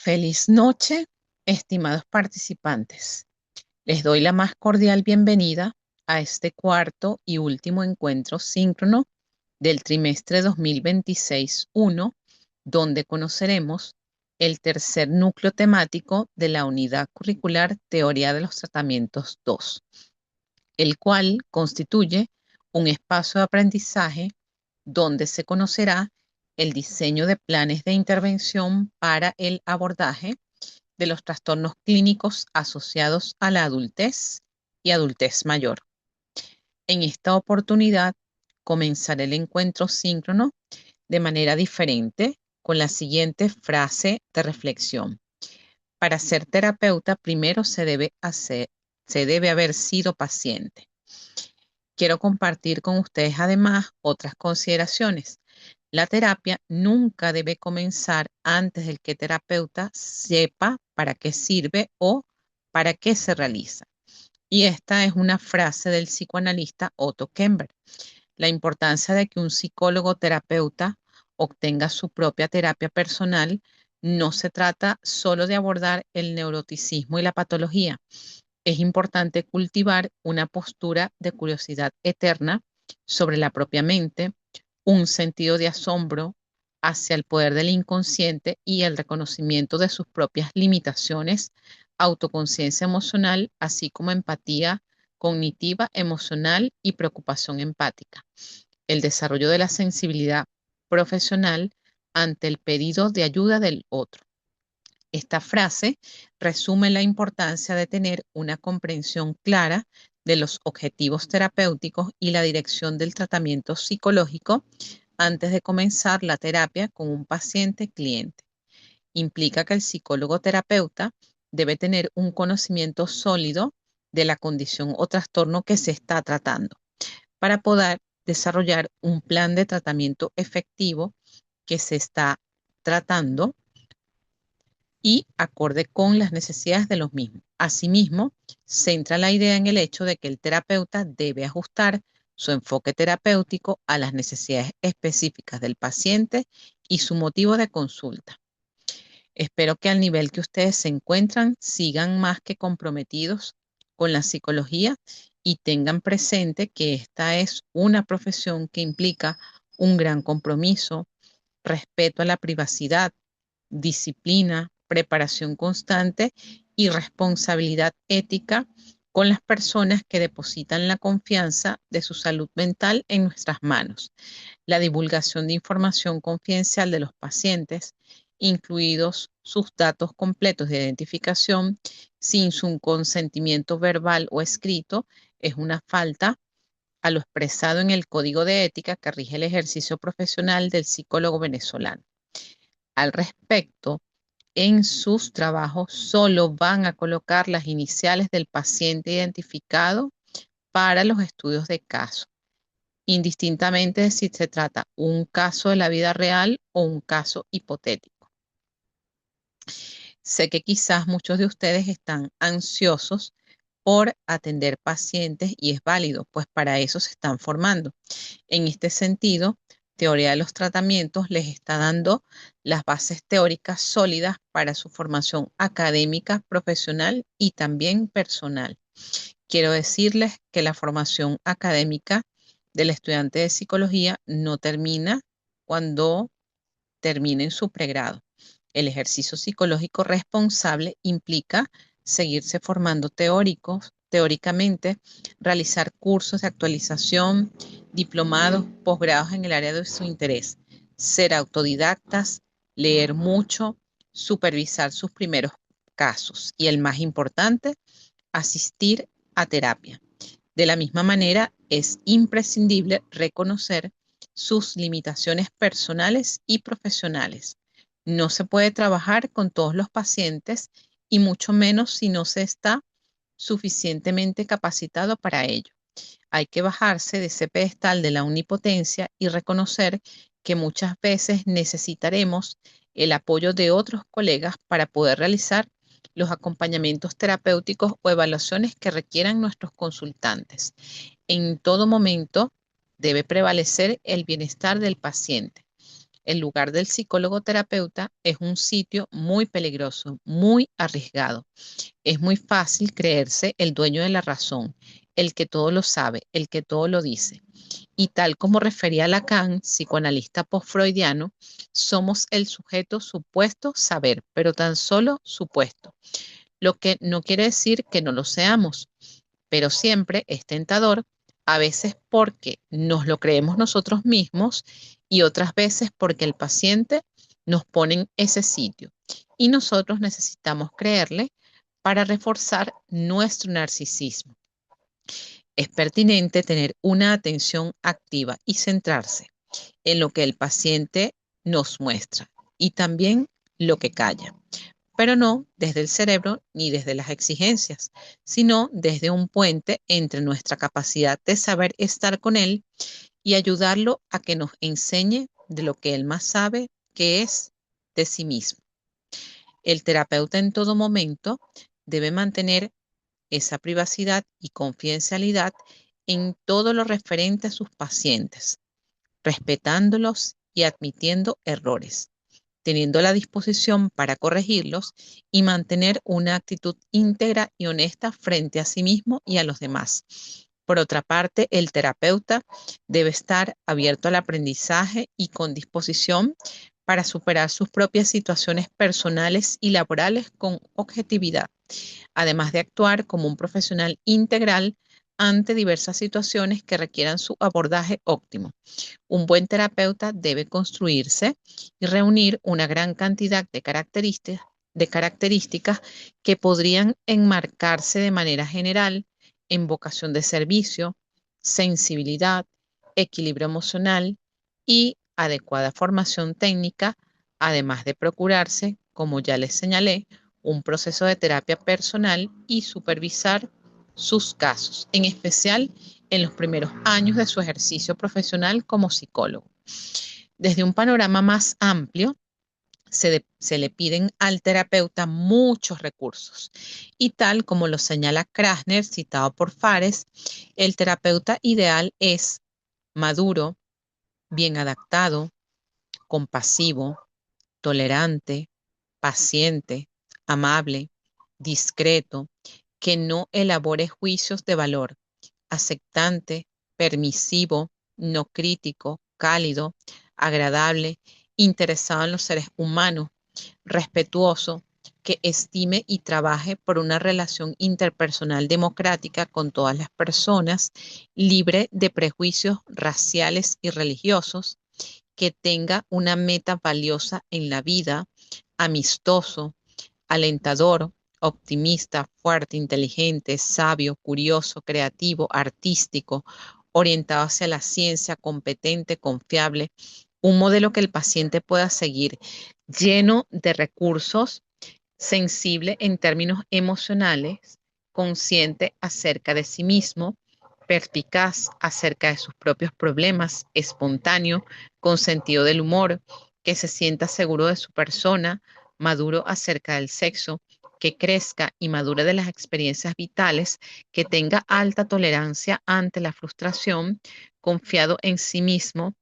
Feliz noche, estimados participantes. Les doy la más cordial bienvenida a este cuarto y último encuentro síncrono del trimestre 2026-1, donde conoceremos el tercer núcleo temático de la unidad curricular Teoría de los Tratamientos 2, el cual constituye un espacio de aprendizaje donde se conocerá el diseño de planes de intervención para el abordaje de los trastornos clínicos asociados a la adultez y adultez mayor. En esta oportunidad, comenzaré el encuentro síncrono de manera diferente con la siguiente frase de reflexión. Para ser terapeuta, primero se debe haber sido paciente. Quiero compartir con ustedes además otras consideraciones. La terapia nunca debe comenzar antes del que el terapeuta sepa para qué sirve o para qué se realiza. Y esta es una frase del psicoanalista Otto Kemper. La importancia de que un psicólogo terapeuta obtenga su propia terapia personal no se trata solo de abordar el neuroticismo y la patología. Es importante cultivar una postura de curiosidad eterna sobre la propia mente, un sentido de asombro hacia el poder del inconsciente y el reconocimiento de sus propias limitaciones, autoconciencia emocional, así como empatía cognitiva, emocional y preocupación empática. El desarrollo de la sensibilidad profesional ante el pedido de ayuda del otro. Esta frase resume la importancia de tener una comprensión clara de los objetivos terapéuticos y la dirección del tratamiento psicológico antes de comenzar la terapia con un paciente cliente. Implica que el psicólogo terapeuta debe tener un conocimiento sólido de la condición o trastorno que se está tratando para poder desarrollar un plan de tratamiento efectivo que se está tratando y acorde con las necesidades de los mismos. Asimismo, centra la idea en el hecho de que el terapeuta debe ajustar su enfoque terapéutico a las necesidades específicas del paciente y su motivo de consulta. Espero que al nivel que ustedes se encuentran sigan más que comprometidos con la psicología y tengan presente que esta es una profesión que implica un gran compromiso, respeto a la privacidad, disciplina, preparación constante y responsabilidad ética con las personas que depositan la confianza de su salud mental en nuestras manos. La divulgación de información confidencial de los pacientes, incluidos sus datos completos de identificación, sin su consentimiento verbal o escrito, es una falta a lo expresado en el Código de Ética que rige el ejercicio profesional del psicólogo venezolano. Al respecto, en sus trabajos solo van a colocar las iniciales del paciente identificado para los estudios de caso, indistintamente de si se trata un caso de la vida real o un caso hipotético. Sé que quizás muchos de ustedes están ansiosos por atender pacientes y es válido, pues para eso se están formando. En este sentido, Teoría de los Tratamientos les está dando las bases teóricas sólidas para su formación académica, profesional y también personal. Quiero decirles que la formación académica del estudiante de psicología no termina cuando termine en su pregrado. El ejercicio psicológico responsable implica seguirse formando teóricamente, realizar cursos de actualización, diplomados, posgrados en el área de su interés, ser autodidactas, leer mucho, supervisar sus primeros casos y el más importante, asistir a terapia. De la misma manera, es imprescindible reconocer sus limitaciones personales y profesionales. No se puede trabajar con todos los pacientes y mucho menos si no se está suficientemente capacitado para ello. Hay que bajarse de ese pedestal de la omnipotencia y reconocer que muchas veces necesitaremos el apoyo de otros colegas para poder realizar los acompañamientos terapéuticos o evaluaciones que requieran nuestros consultantes. En todo momento debe prevalecer el bienestar del paciente. El lugar del psicólogo terapeuta es un sitio muy peligroso, muy arriesgado. Es muy fácil creerse el dueño de la razón, el que todo lo sabe, el que todo lo dice. Y tal como refería Lacan, psicoanalista post-freudiano, somos el sujeto supuesto saber, pero tan solo supuesto, lo que no quiere decir que no lo seamos, pero siempre es tentador, a veces porque nos lo creemos nosotros mismos y otras veces porque el paciente nos pone en ese sitio y nosotros necesitamos creerle para reforzar nuestro narcisismo. Es pertinente tener una atención activa y centrarse en lo que el paciente nos muestra y también lo que calla, pero no desde el cerebro ni desde las exigencias, sino desde un puente entre nuestra capacidad de saber estar con él y ayudarlo a que nos enseñe de lo que él más sabe, que es de sí mismo. El terapeuta en todo momento debe mantener esa privacidad y confidencialidad en todo lo referente a sus pacientes, respetándolos y admitiendo errores, teniendo la disposición para corregirlos y mantener una actitud íntegra y honesta frente a sí mismo y a los demás. Por otra parte, el terapeuta debe estar abierto al aprendizaje y con disposición para superar sus propias situaciones personales y laborales con objetividad, además de actuar como un profesional integral ante diversas situaciones que requieran su abordaje óptimo. Un buen terapeuta debe construirse y reunir una gran cantidad de características que podrían enmarcarse de manera general en vocación de servicio, sensibilidad, equilibrio emocional y adecuada formación técnica, además de procurarse, como ya les señalé, un proceso de terapia personal y supervisar sus casos, en especial en los primeros años de su ejercicio profesional como psicólogo. Desde un panorama más amplio, se le piden al terapeuta muchos recursos y tal como lo señala Krasner, citado por Fares, el terapeuta ideal es maduro, bien adaptado, compasivo, tolerante, paciente, amable, discreto, que no elabore juicios de valor, aceptante, permisivo, no crítico, cálido, agradable, interesado en los seres humanos, respetuoso, que estime y trabaje por una relación interpersonal democrática con todas las personas, libre de prejuicios raciales y religiosos, que tenga una meta valiosa en la vida, amistoso, alentador, optimista, fuerte, inteligente, sabio, curioso, creativo, artístico, orientado hacia la ciencia, competente, confiable, un modelo que el paciente pueda seguir, lleno de recursos, sensible en términos emocionales, consciente acerca de sí mismo, perspicaz acerca de sus propios problemas, espontáneo, con sentido del humor, que se sienta seguro de su persona, maduro acerca del sexo, que crezca y madure de las experiencias vitales, que tenga alta tolerancia ante la frustración, confiado en sí mismo,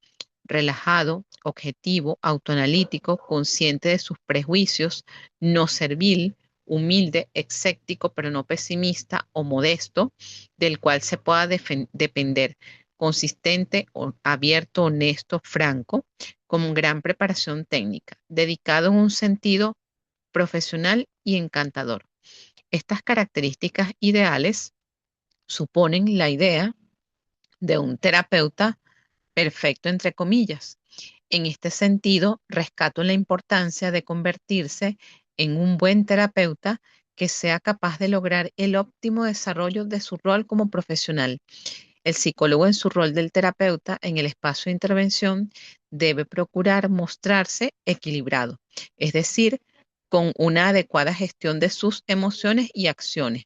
relajado, objetivo, autoanalítico, consciente de sus prejuicios, no servil, humilde, escéptico, pero no pesimista o modesto, del cual se pueda depender, consistente, abierto, honesto, franco, con gran preparación técnica, dedicado en un sentido profesional y encantador. Estas características ideales suponen la idea de un terapeuta perfecto, entre comillas. En este sentido, rescato la importancia de convertirse en un buen terapeuta que sea capaz de lograr el óptimo desarrollo de su rol como profesional. El psicólogo en su rol del terapeuta en el espacio de intervención debe procurar mostrarse equilibrado, es decir, con una adecuada gestión de sus emociones y acciones,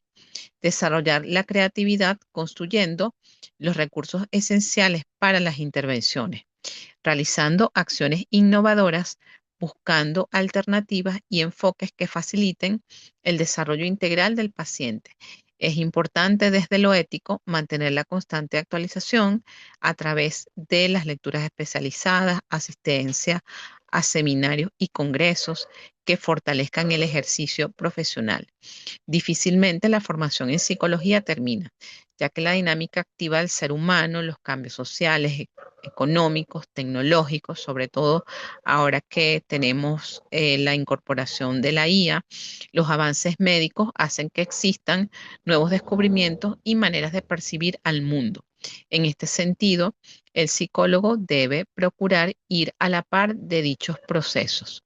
desarrollar la creatividad construyendo los recursos esenciales para las intervenciones, realizando acciones innovadoras, buscando alternativas y enfoques que faciliten el desarrollo integral del paciente. Es importante desde lo ético mantener la constante actualización a través de las lecturas especializadas, asistencia a seminarios y congresos que fortalezcan el ejercicio profesional. Difícilmente la formación en psicología termina, ya que la dinámica activa del ser humano, los cambios sociales, económicos, tecnológicos, sobre todo ahora que tenemos la incorporación de la IA, los avances médicos hacen que existan nuevos descubrimientos y maneras de percibir al mundo. En este sentido, el psicólogo debe procurar ir a la par de dichos procesos.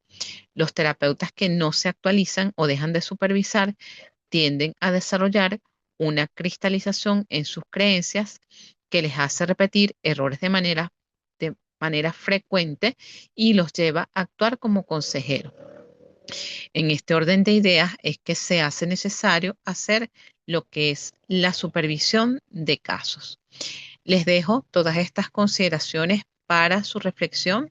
Los terapeutas que no se actualizan o dejan de supervisar tienden a desarrollar una cristalización en sus creencias que les hace repetir errores de manera frecuente y los lleva a actuar como consejero. En este orden de ideas es que se hace necesario hacer lo que es la supervisión de casos. Les dejo todas estas consideraciones para su reflexión,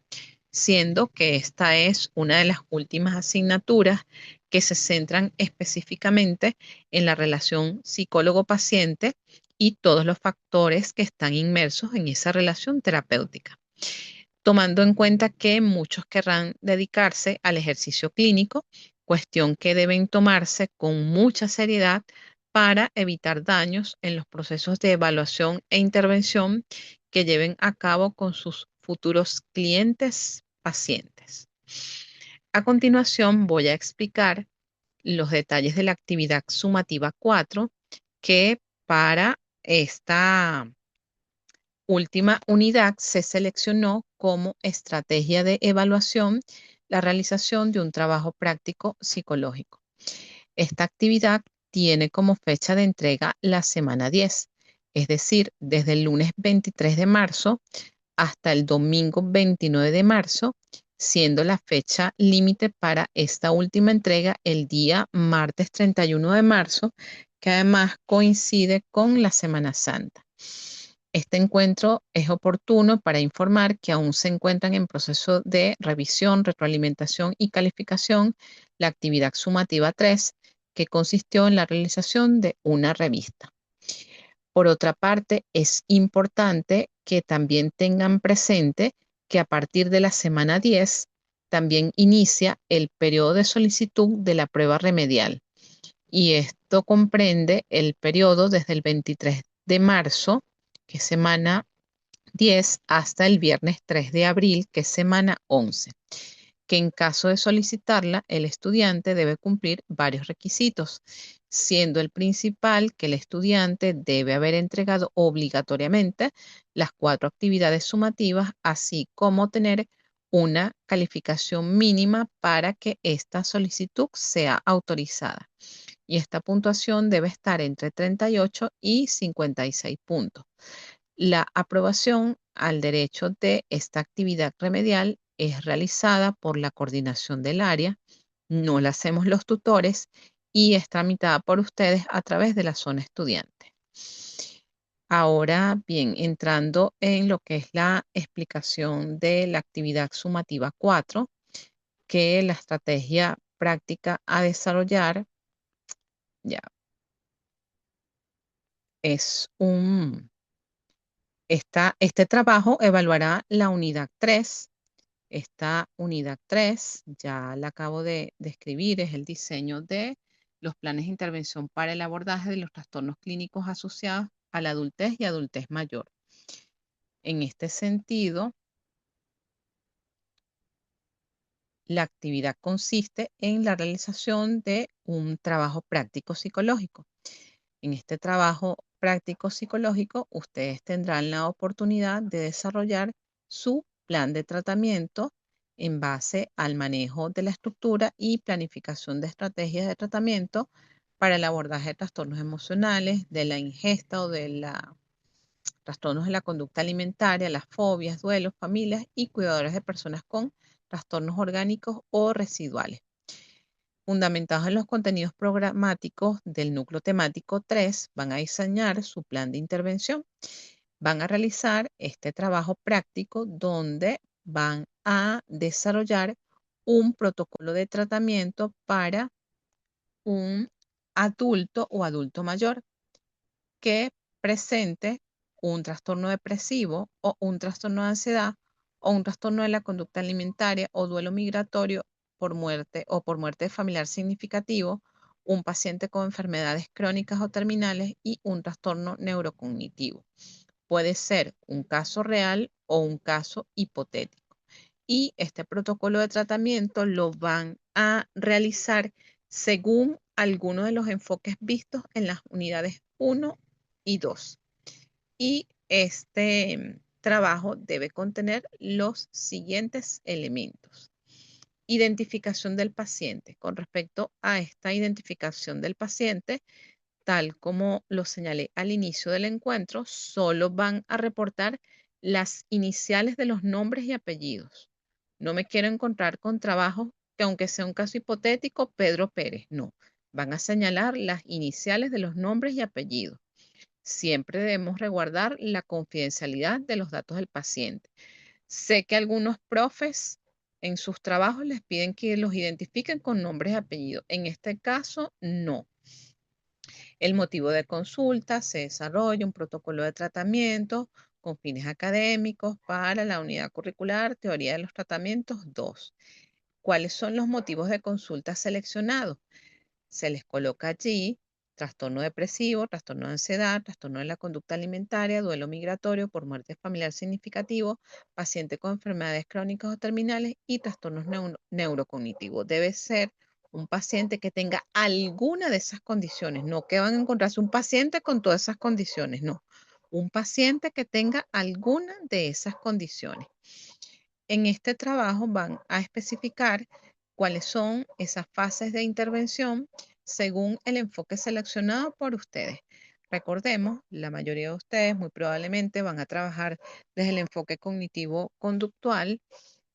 siendo que esta es una de las últimas asignaturas que se centran específicamente en la relación psicólogo-paciente y todos los factores que están inmersos en esa relación terapéutica, tomando en cuenta que muchos querrán dedicarse al ejercicio clínico, cuestión que deben tomarse con mucha seriedad para evitar daños en los procesos de evaluación e intervención que lleven a cabo con sus futuros clientes pacientes. A continuación voy a explicar los detalles de la actividad sumativa 4 que para esta última unidad se seleccionó como estrategia de evaluación la realización de un trabajo práctico psicológico. Esta actividad tiene como fecha de entrega la semana 10, es decir, desde el lunes 23 de marzo hasta el domingo 29 de marzo, siendo la fecha límite para esta última entrega el día martes 31 de marzo, que además coincide con la Semana Santa. Este encuentro es oportuno para informar que aún se encuentran en proceso de revisión, retroalimentación y calificación la actividad sumativa 3, que consistió en la realización de una revista. Por otra parte, es importante que también tengan presente que a partir de la semana 10 también inicia el periodo de solicitud de la prueba remedial. Y esto comprende el periodo desde el 23 de marzo, que es semana 10, hasta el viernes 3 de abril, que es semana 11, que en caso de solicitarla, el estudiante debe cumplir varios requisitos, siendo el principal que el estudiante debe haber entregado obligatoriamente las 4 actividades sumativas, así como tener una calificación mínima para que esta solicitud sea autorizada. Y esta puntuación debe estar entre 38 y 56 puntos. La aprobación al derecho de esta actividad remedial es realizada por la coordinación del área, no la hacemos los tutores y es tramitada por ustedes a través de la zona estudiante. Ahora bien, entrando en lo que es la explicación de la actividad sumativa 4, que la estrategia práctica a desarrollar ya es este trabajo evaluará la unidad 3. Esta unidad 3 ya la acabo de describir, es el diseño de los planes de intervención para el abordaje de los trastornos clínicos asociados a la adultez y adultez mayor. En este sentido, la actividad consiste en la realización de un trabajo práctico psicológico. En este trabajo práctico psicológico, ustedes tendrán la oportunidad de desarrollar su plan de tratamiento en base al manejo de la estructura y planificación de estrategias de tratamiento para el abordaje de trastornos emocionales, de la ingesta o de los trastornos de la conducta alimentaria, las fobias, duelos, familias y cuidadores de personas con trastornos orgánicos o residuales. Fundamentados en los contenidos programáticos del núcleo temático 3, van a diseñar su plan de intervención. Van a realizar este trabajo práctico donde van a desarrollar un protocolo de tratamiento para un adulto o adulto mayor. que presente un trastorno depresivo o un trastorno de ansiedad o un trastorno de la conducta alimentaria o duelo migratorio por muerte o por muerte familiar significativo, un paciente con enfermedades crónicas o terminales y un trastorno neurocognitivo. Puede ser un caso real o un caso hipotético. Y este protocolo de tratamiento lo van a realizar según algunos de los enfoques vistos en las unidades 1 y 2. Y este trabajo debe contener los siguientes elementos. Identificación del paciente. Con respecto a esta identificación del paciente, tal como lo señalé al inicio del encuentro, solo van a reportar las iniciales de los nombres y apellidos. No me quiero encontrar con trabajos que, aunque sea un caso hipotético, Pedro Pérez, no. Van a señalar las iniciales de los nombres y apellidos. Siempre debemos resguardar la confidencialidad de los datos del paciente. Sé que algunos profes en sus trabajos les piden que los identifiquen con nombres y apellidos. En este caso, no. El motivo de consulta: se desarrolla un protocolo de tratamiento con fines académicos para la unidad curricular Teoría de los Tratamientos 2. ¿Cuáles son los motivos de consulta seleccionados? Se les coloca allí trastorno depresivo, trastorno de ansiedad, trastorno de la conducta alimentaria, duelo migratorio por muerte familiar significativo, paciente con enfermedades crónicas o terminales y trastornos neurocognitivos. Debe ser un paciente que tenga alguna de esas condiciones, no que van a encontrarse un paciente con todas esas condiciones, no. Un paciente que tenga alguna de esas condiciones. En este trabajo van a especificar cuáles son esas fases de intervención según el enfoque seleccionado por ustedes. Recordemos, la mayoría de ustedes muy probablemente van a trabajar desde el enfoque cognitivo-conductual.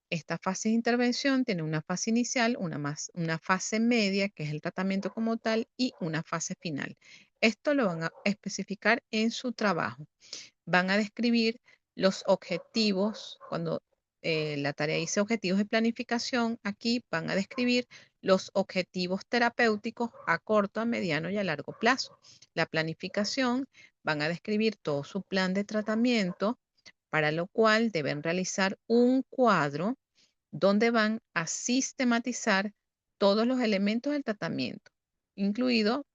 Esta fase de intervención tiene una fase inicial, una fase media, que es el tratamiento como tal, y una fase final. Esto lo van a especificar en su trabajo. Van a describir los objetivos. Cuando la tarea dice objetivos de planificación, aquí van a describir los objetivos terapéuticos a corto, a mediano y a largo plazo. La planificación: van a describir todo su plan de tratamiento, para lo cual deben realizar un cuadro donde van a sistematizar todos los elementos del tratamiento, incluido,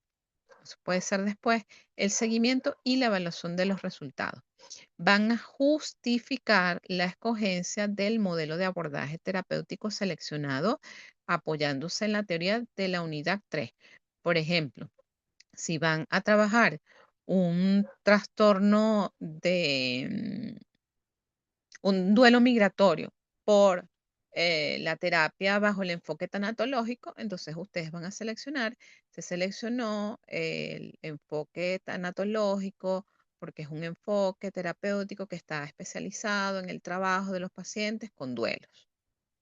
puede ser después, el seguimiento y la evaluación de los resultados. Van a justificar la escogencia del modelo de abordaje terapéutico seleccionado apoyándose en la teoría de la unidad 3. Por ejemplo, si van a trabajar un trastorno de un duelo migratorio por la terapia bajo el enfoque tanatológico, entonces ustedes van a seleccionar: se seleccionó el enfoque tanatológico porque es un enfoque terapéutico que está especializado en el trabajo de los pacientes con duelos.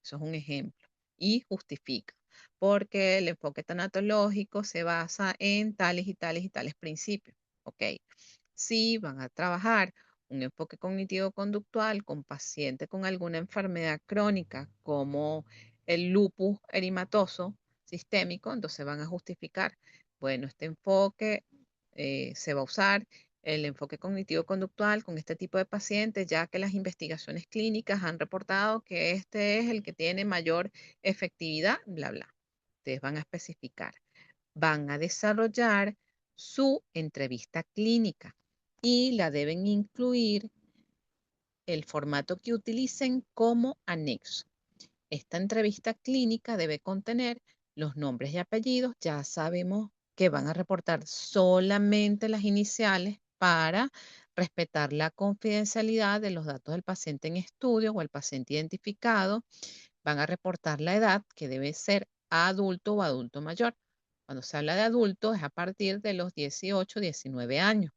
Eso es un ejemplo. Y justifica, porque el enfoque tanatológico se basa en tales y tales y tales principios. ¿Ok? Si van a trabajar un enfoque cognitivo-conductual con pacientes con alguna enfermedad crónica como el lupus eritematoso sistémico, entonces van a justificar: bueno, este enfoque se va a usar el enfoque cognitivo-conductual con este tipo de pacientes, ya que las investigaciones clínicas han reportado que este es el que tiene mayor efectividad, bla, bla. Ustedes van a especificar. Van a desarrollar su entrevista clínica y la deben incluir el formato que utilicen como anexo. Esta entrevista clínica debe contener los nombres y apellidos. Ya sabemos que van a reportar solamente las iniciales para respetar la confidencialidad de los datos del paciente en estudio o el paciente identificado. Van a reportar la edad, que debe ser adulto o adulto mayor. Cuando se habla de adulto es a partir de los 18, 19 años.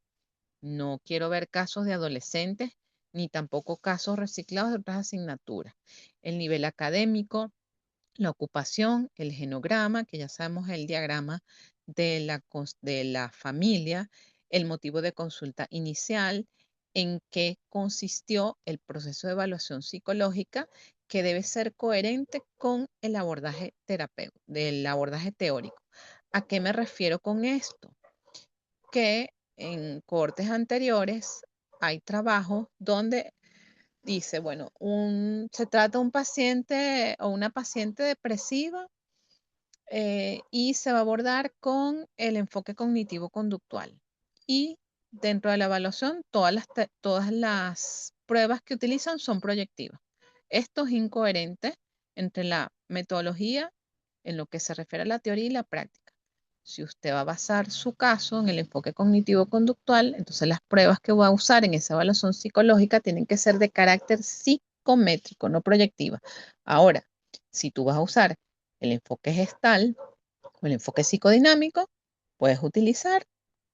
No quiero ver casos de adolescentes ni tampoco casos reciclados de otras asignaturas. El nivel académico, la ocupación, el genograma, que ya sabemos el diagrama de la familia, el motivo de consulta inicial, en qué consistió el proceso de evaluación psicológica, que debe ser coherente con el abordaje del abordaje teórico. ¿A qué me refiero con esto? Que en cortes anteriores hay trabajos donde dice, bueno, se trata de un paciente o una paciente depresiva y se va a abordar con el enfoque cognitivo-conductual. Y dentro de la evaluación, todas las pruebas que utilizan son proyectivas. Esto es incoherente entre la metodología en lo que se refiere a la teoría y la práctica. Si usted va a basar su caso en el enfoque cognitivo-conductual, entonces las pruebas que va a usar en esa evaluación psicológica tienen que ser de carácter psicométrico, no proyectiva. Ahora, si tú vas a usar el enfoque gestal o el enfoque psicodinámico, puedes utilizar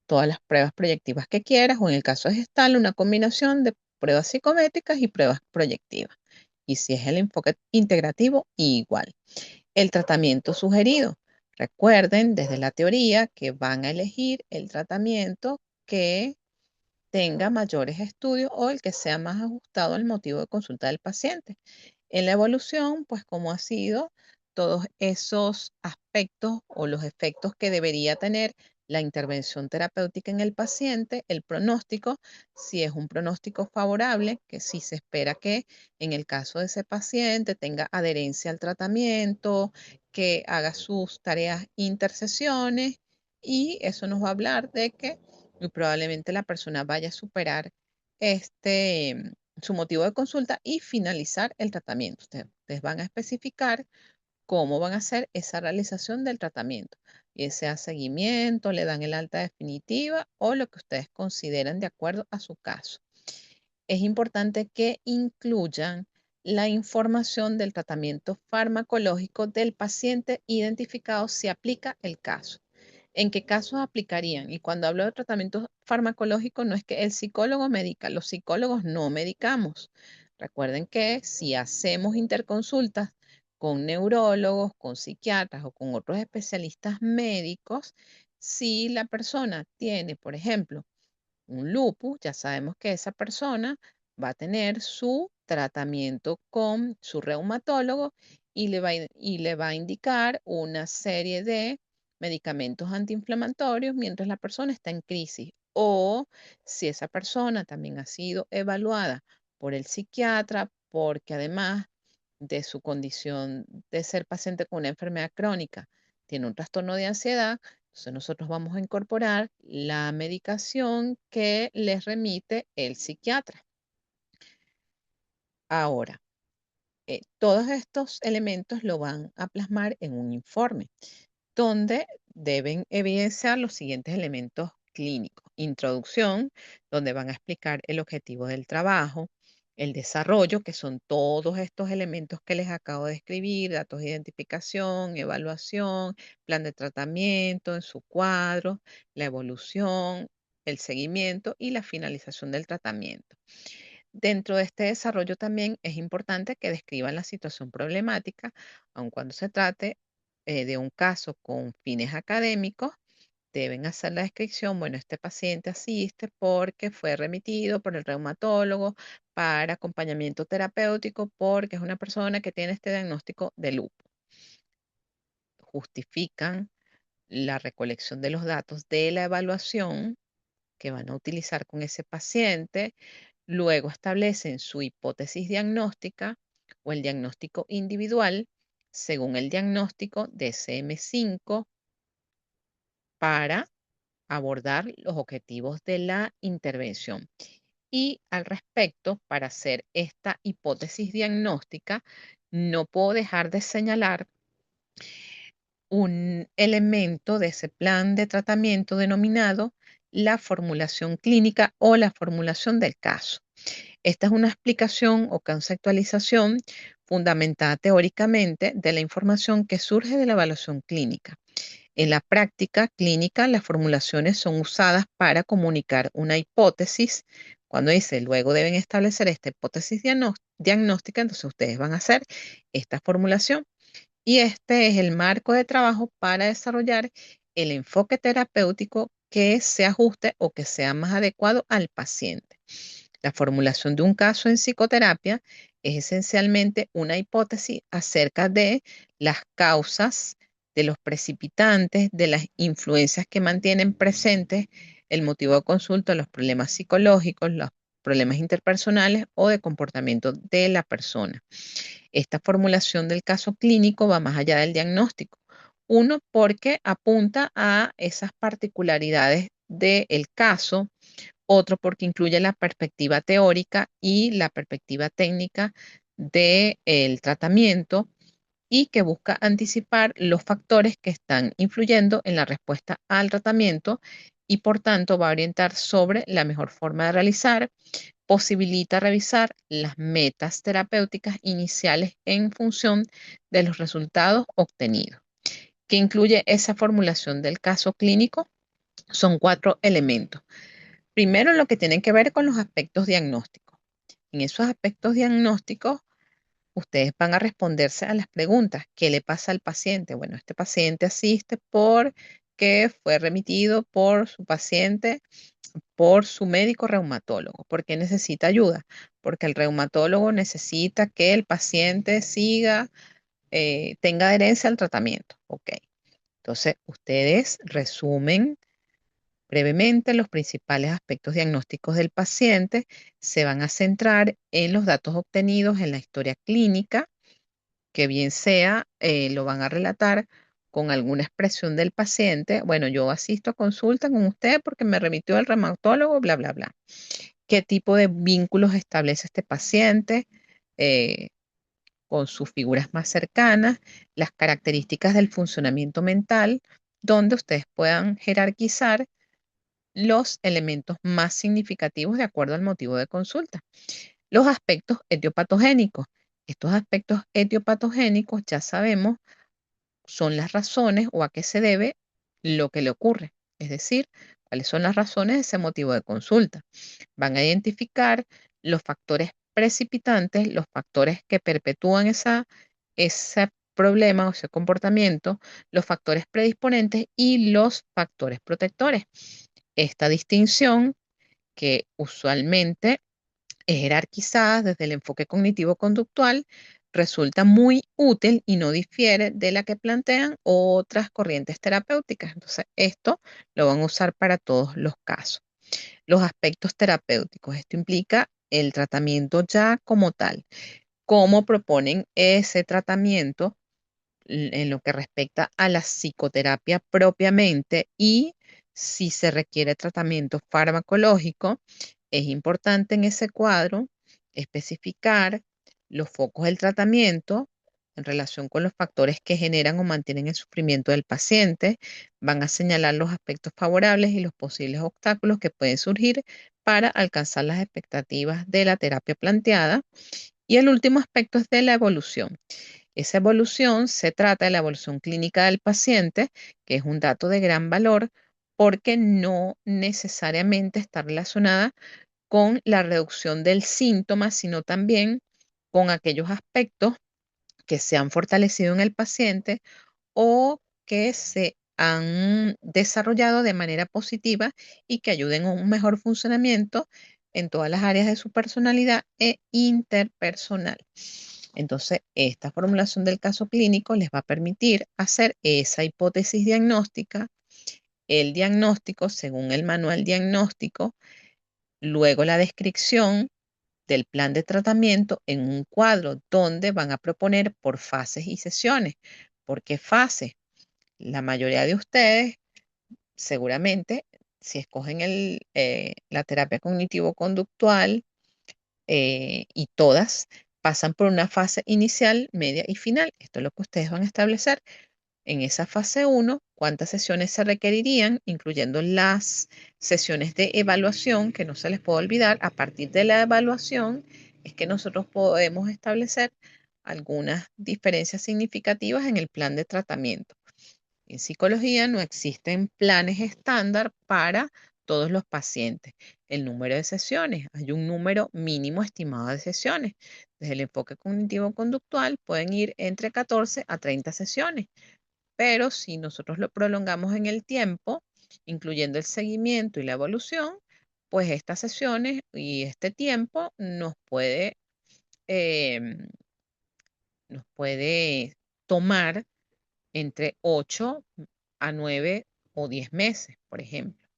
todas las pruebas proyectivas que quieras o en el caso de gestal, una combinación de pruebas psicométricas y pruebas proyectivas. Y si es el enfoque integrativo, igual. El tratamiento sugerido. Recuerden desde la teoría que van a elegir el tratamiento que tenga mayores estudios o el que sea más ajustado al motivo de consulta del paciente. En la evolución, pues como ha sido todos esos aspectos o los efectos que debería tener la intervención terapéutica en el paciente, el pronóstico, si es un pronóstico favorable, que sí se espera que en el caso de ese paciente tenga adherencia al tratamiento, que haga sus tareas intercesiones y eso nos va a hablar de que muy probablemente la persona vaya a superar su motivo de consulta y finalizar el tratamiento. Ustedes van a especificar cómo van a hacer esa realización del tratamiento. Y sea seguimiento, le dan el alta definitiva o lo que ustedes consideren de acuerdo a su caso. Es importante que incluyan la información del tratamiento farmacológico del paciente identificado si aplica el caso. ¿En qué casos aplicarían? Y cuando hablo de tratamiento farmacológico, no es que el psicólogo medica, los psicólogos no medicamos. Recuerden que si hacemos interconsultas con neurólogos, con psiquiatras o con otros especialistas médicos, si la persona tiene, por ejemplo, un lupus, ya sabemos que esa persona va a tener su tratamiento con su reumatólogo y le va a indicar una serie de medicamentos antiinflamatorios mientras la persona está en crisis. O si esa persona también ha sido evaluada por el psiquiatra, porque además de su condición de ser paciente con una enfermedad crónica, tiene un trastorno de ansiedad, entonces nosotros vamos a incorporar la medicación que les remite el psiquiatra. Ahora, todos estos elementos lo van a plasmar en un informe donde deben evidenciar los siguientes elementos clínicos. Introducción, donde van a explicar el objetivo del trabajo, el desarrollo, que son todos estos elementos que les acabo de escribir, datos de identificación, evaluación, plan de tratamiento en su cuadro, la evolución, el seguimiento y la finalización del tratamiento. Dentro de este desarrollo también es importante que describan la situación problemática, aun cuando se trate de un caso con fines académicos, deben hacer la descripción, bueno, este paciente asiste porque fue remitido por el reumatólogo para acompañamiento terapéutico porque es una persona que tiene este diagnóstico de lupus. Justifican la recolección de los datos de la evaluación que van a utilizar con ese paciente. Luego establecen su hipótesis diagnóstica o el diagnóstico individual según el diagnóstico de SM5 para abordar los objetivos de la intervención. Y al respecto, para hacer esta hipótesis diagnóstica, no puedo dejar de señalar un elemento de ese plan de tratamiento denominado la formulación clínica o la formulación del caso. Esta es una explicación o conceptualización fundamentada teóricamente de la información que surge de la evaluación clínica. En la práctica clínica, las formulaciones son usadas para comunicar una hipótesis. Cuando dice, luego deben establecer esta hipótesis diagnóstica, entonces ustedes van a hacer esta formulación. Y este es el marco de trabajo para desarrollar el enfoque terapéutico que se ajuste o que sea más adecuado al paciente. La formulación de un caso en psicoterapia es esencialmente una hipótesis acerca de las causas, de los precipitantes, de las influencias que mantienen presentes el motivo de consulta, los problemas psicológicos, los problemas interpersonales o de comportamiento de la persona. Esta formulación del caso clínico va más allá del diagnóstico. Uno, porque apunta a esas particularidades del caso. Otro, porque incluye la perspectiva teórica y la perspectiva técnica del tratamiento y que busca anticipar los factores que están influyendo en la respuesta al tratamiento y por tanto va a orientar sobre la mejor forma de realizar, posibilita revisar las metas terapéuticas iniciales en función de los resultados obtenidos. ¿Qué incluye esa formulación del caso clínico? Son 4 elementos. Primero, lo que tiene que ver con los aspectos diagnósticos. En esos aspectos diagnósticos, ustedes van a responderse a las preguntas. ¿Qué le pasa al paciente? Bueno, este paciente asiste porque fue remitido por su paciente, por su médico reumatólogo. ¿Por qué necesita ayuda? Porque el reumatólogo necesita que el paciente siga, tenga adherencia al tratamiento. Ok. Entonces, ustedes resumen brevemente los principales aspectos diagnósticos del paciente, se van a centrar en los datos obtenidos en la historia clínica, que bien sea, lo van a relatar con alguna expresión del paciente. Bueno, yo asisto a consulta con usted porque me remitió el reumatólogo, bla, bla, bla. ¿Qué tipo de vínculos establece este paciente con sus figuras más cercanas? Las características del funcionamiento mental, donde ustedes puedan jerarquizar los elementos más significativos de acuerdo al motivo de consulta. Los aspectos etiopatogénicos. Estos aspectos etiopatogénicos ya sabemos son las razones o a qué se debe lo que le ocurre. Es decir, cuáles son las razones de ese motivo de consulta. Van a identificar los factores precipitantes, los factores que perpetúan ese problema o ese comportamiento, los factores predisponentes y los factores protectores. Esta distinción, que usualmente es jerarquizada desde el enfoque cognitivo-conductual, resulta muy útil y no difiere de la que plantean otras corrientes terapéuticas. Entonces, esto lo van a usar para todos los casos. Los aspectos terapéuticos. Esto implica el tratamiento ya como tal. Cómo proponen ese tratamiento en lo que respecta a la psicoterapia propiamente y si se requiere tratamiento farmacológico, es importante en ese cuadro especificar los focos del tratamiento en relación con los factores que generan o mantienen el sufrimiento del paciente. Van a señalar los aspectos favorables y los posibles obstáculos que pueden surgir para alcanzar las expectativas de la terapia planteada. Y el último aspecto es de la evolución. Esa evolución se trata de la evolución clínica del paciente, que es un dato de gran valor porque no necesariamente está relacionada con la reducción del síntoma, sino también con aquellos aspectos que se han fortalecido en el paciente o que se han desarrollado de manera positiva y que ayuden a un mejor funcionamiento en todas las áreas de su personalidad e interpersonal. Entonces, esta formulación del caso clínico les va a permitir hacer esa hipótesis diagnóstica, el diagnóstico según el manual diagnóstico, luego la descripción del plan de tratamiento en un cuadro donde van a proponer por fases y sesiones. ¿Por qué fases? La mayoría de ustedes, seguramente, si escogen la terapia cognitivo-conductual, y todas pasan por una fase inicial, media y final. Esto es lo que ustedes van a establecer. En esa fase uno, cuántas sesiones se requerirían, incluyendo las sesiones de evaluación, que no se les puede olvidar. A partir de la evaluación es que nosotros podemos establecer algunas diferencias significativas en el plan de tratamiento. En psicología no existen planes estándar para todos los pacientes. El número de sesiones, hay un número mínimo estimado de sesiones. Desde el enfoque cognitivo-conductual pueden ir entre 14 a 30 sesiones, pero si nosotros lo prolongamos en el tiempo, incluyendo el seguimiento y la evolución, pues estas sesiones y este tiempo em, nos puede tomar entre 8 a 9 o 10 meses, por ejemplo.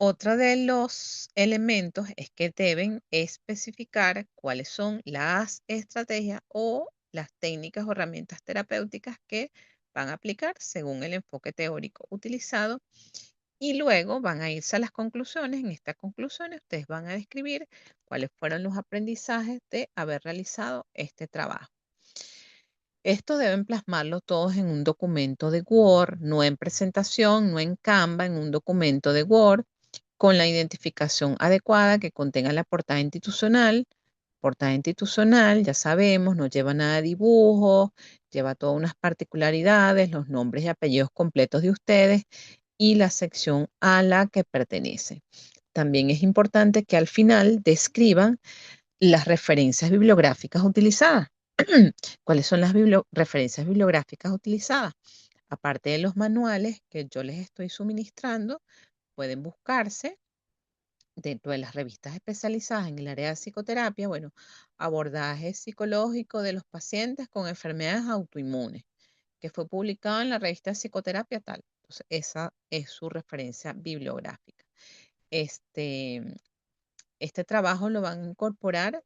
Otro de los elementos es que deben especificar cuáles son las estrategias o las técnicas o herramientas terapéuticas que van a aplicar según el enfoque teórico utilizado y luego van a irse a las conclusiones. En estas conclusiones ustedes van a describir cuáles fueron los aprendizajes de haber realizado este trabajo. Esto deben plasmarlo todos en un documento de Word, no en presentación, no en Canva, en un documento de Word con la identificación adecuada que contenga la portada institucional. Portada institucional, ya sabemos, no lleva nada de dibujo, lleva todas unas particularidades, los nombres y apellidos completos de ustedes y la sección a la que pertenece. También es importante que al final describan las referencias bibliográficas utilizadas. ¿Cuáles son las referencias bibliográficas utilizadas? Aparte de los manuales que yo les estoy suministrando, pueden buscarse dentro de las revistas especializadas en el área de psicoterapia, bueno, abordaje psicológico de los pacientes con enfermedades autoinmunes, que fue publicado en la revista de Psicoterapia tal. Entonces, esa es su referencia bibliográfica. Este, este trabajo lo van a incorporar,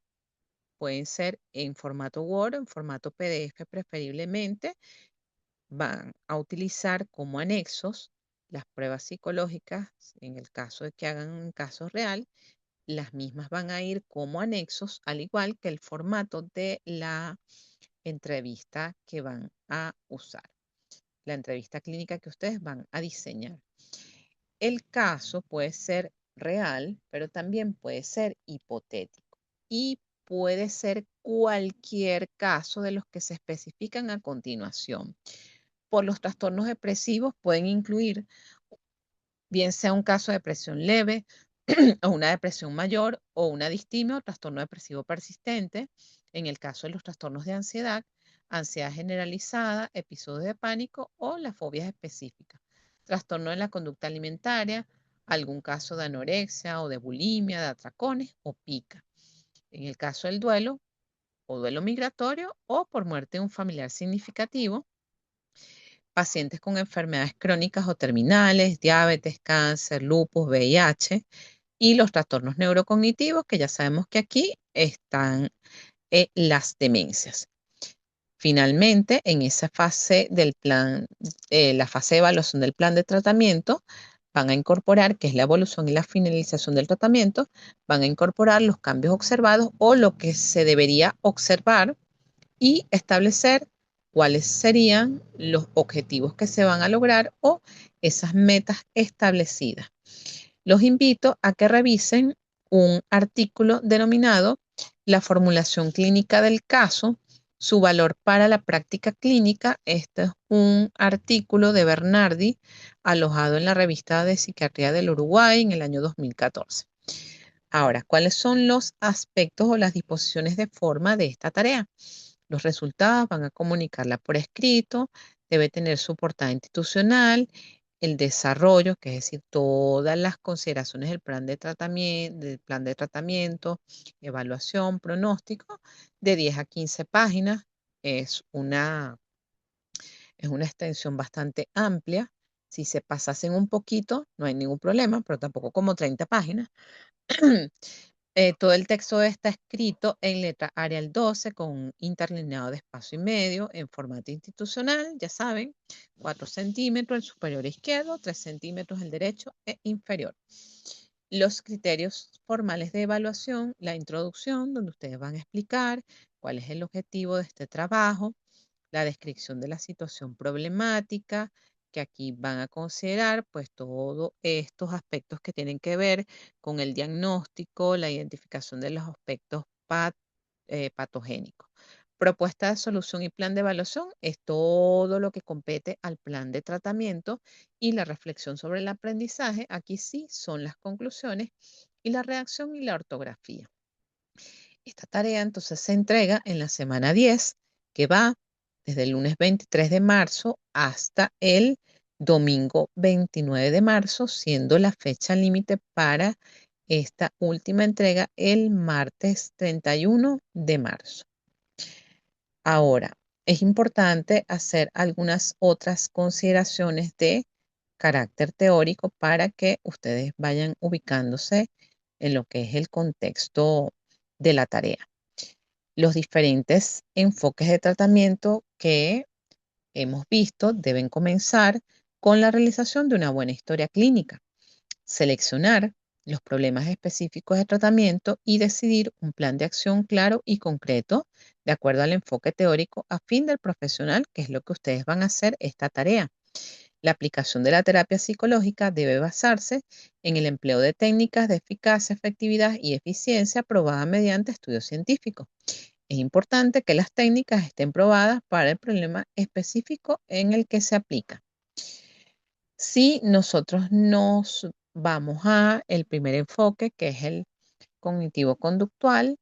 pueden ser en formato Word, en formato PDF preferiblemente. Van a utilizar como anexos las pruebas psicológicas, en el caso de que hagan un caso real, las mismas van a ir como anexos, al igual que el formato de la entrevista que van a usar, la entrevista clínica que ustedes van a diseñar. El caso puede ser real, pero también puede ser hipotético y puede ser cualquier caso de los que se especifican a continuación. Por los trastornos depresivos pueden incluir bien sea un caso de depresión leve o una depresión mayor o una distimia o trastorno depresivo persistente. En el caso de los trastornos de ansiedad, ansiedad generalizada, episodios de pánico o las fobias específicas. Trastorno de la conducta alimentaria, algún caso de anorexia o de bulimia, de atracones o pica. En el caso del duelo o duelo migratorio o por muerte de un familiar significativo, pacientes con enfermedades crónicas o terminales, diabetes, cáncer, lupus, VIH y los trastornos neurocognitivos, que ya sabemos que aquí están las demencias. Finalmente, en esa fase del plan, la fase de evaluación del plan de tratamiento, van a incorporar, que es la evolución y la finalización del tratamiento, van a incorporar los cambios observados o lo que se debería observar y establecer cuáles serían los objetivos que se van a lograr o esas metas establecidas. Los invito a que revisen un artículo denominado La formulación clínica del caso, su valor para la práctica clínica. Este es un artículo de Bernardi alojado en la revista de Psiquiatría del Uruguay en el año 2014. Ahora, ¿cuáles son los aspectos o las disposiciones de forma de esta tarea? Los resultados van a comunicarla por escrito, debe tener su portada institucional, el desarrollo, que es decir, todas las consideraciones del plan de tratamiento, evaluación, pronóstico, de 10 a 15 páginas. Es una, es una extensión bastante amplia. Si se pasasen un poquito, no hay ningún problema, pero tampoco como 30 páginas. Todo el texto está escrito en letra Arial 12 con un interlineado de espacio y medio en formato institucional, ya saben, 4 centímetros el superior izquierdo, 3 centímetros el derecho e inferior. Los criterios formales de evaluación, la introducción, donde ustedes van a explicar cuál es el objetivo de este trabajo, la descripción de la situación problemática, que aquí van a considerar pues todos estos aspectos que tienen que ver con el diagnóstico, la identificación de los aspectos patogénicos. Propuesta de solución y plan de evaluación es todo lo que compete al plan de tratamiento y la reflexión sobre el aprendizaje. Aquí sí son las conclusiones y la redacción y la ortografía. Esta tarea entonces se entrega en la semana 10, que va desde el lunes 23 de marzo hasta el domingo 29 de marzo, siendo la fecha límite para esta última entrega el martes 31 de marzo. Ahora, es importante hacer algunas otras consideraciones de carácter teórico para que ustedes vayan ubicándose en lo que es el contexto de la tarea. Los diferentes enfoques de tratamiento que hemos visto deben comenzar con la realización de una buena historia clínica, seleccionar los problemas específicos de tratamiento y decidir un plan de acción claro y concreto de acuerdo al enfoque teórico a fin del profesional, que es lo que ustedes van a hacer esta tarea. La aplicación de la terapia psicológica debe basarse en el empleo de técnicas de eficacia, efectividad y eficiencia probadas mediante estudios científicos. Es importante que las técnicas estén probadas para el problema específico en el que se aplica. Si nosotros nos vamos a el primer enfoque, que es el cognitivo-conductual,